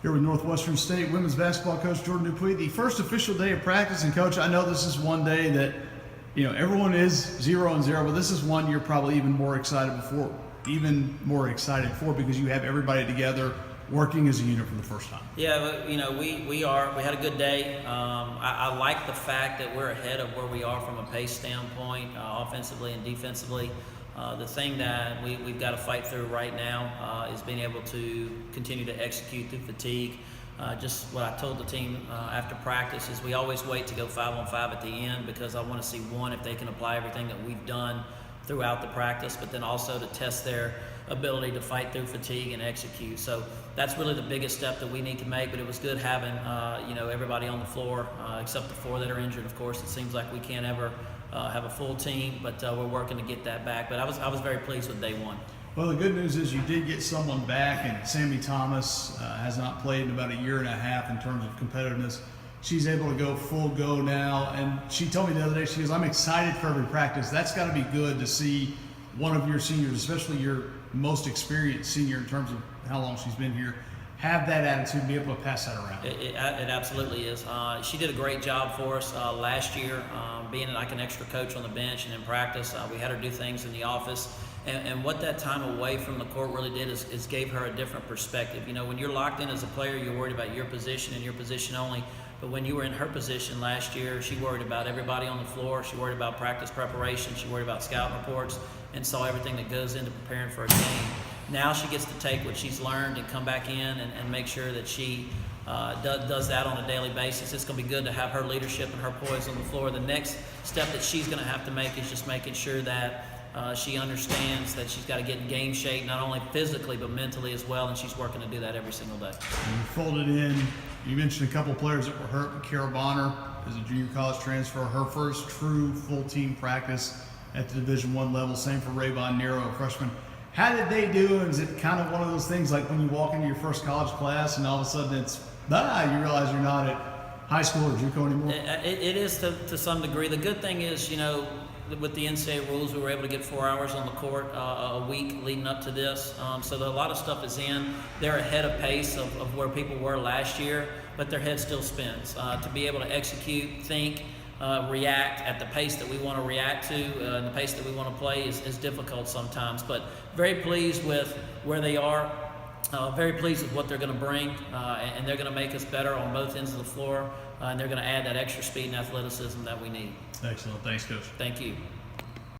Here with Northwestern State women's basketball coach Jordan Dupuy. The first official day of practice, and coach, I know this is one day that, you know, everyone is 0-0, but this is one you're probably even more excited for because you have everybody together working as a unit for the first time. Yeah, you know, we had a good day. I like the fact that we're ahead of where we are from a pace standpoint, offensively and defensively. The thing that we've got to fight through right now is being able to continue to execute through fatigue. Just what I told the team after practice is we always wait to go 5-on-5 at the end because I want to see, one, if they can apply everything that we've done throughout the practice, but then also to test their ability to fight through fatigue and execute. So that's really the biggest step that we need to make, but it was good having you know, everybody on the floor except the 4 that are injured. Of course, it seems like we can't ever have a full team, but we're working to get that back. But I was very pleased with day one. Well, the good news is you did get someone back, and Sammy Thomas has not played in about a year and a half in terms of competitiveness. She's able to go full go now, and she told me the other day, she goes, I'm excited for every practice. That's got to be good to see one of your seniors, especially your most experienced senior in terms of how long she's been here, have that attitude and be able to pass that around. It absolutely is. She did a great job for us last year, being like an extra coach on the bench and in practice. We had her do things in the office. And what that time away from the court really did is gave her a different perspective. You know, when you're locked in as a player, you're worried about your position and your position only. But when you were in her position last year, she worried about everybody on the floor. She worried about practice preparation. She worried about scouting reports and saw everything that goes into preparing for a game. Now she gets to take what she's learned and come back in and make sure that she does that on a daily basis. It's going to be good to have her leadership and her poise on the floor. The next step that she's going to have to make is just making sure that she understands that she's got to get in game shape, not only physically but mentally as well, and she's working to do that every single day. And you folded in, you mentioned a couple of players that were hurt. Kara Bonner is a junior college transfer, her first true full team practice at the Division I level. Same for Vaughn, a freshman. How did they do? And is it kind of one of those things like when you walk into your first college class and all of a sudden you realize you're not at high school or JUCO anymore? It is to some degree. The good thing is, you know, with the NCAA rules, we were able to get 4 hours on the court a week leading up to this. So a lot of stuff is in. They're ahead of pace of where people were last year, but their head still spins. To be able to execute, think, react at the pace that we want to react to and the pace that we want to play is difficult sometimes. But very pleased with where they are. Very pleased with what they're going to bring, and they're going to make us better on both ends of the floor, and they're going to add that extra speed and athleticism that we need. Excellent. Thanks, Coach. Thank you.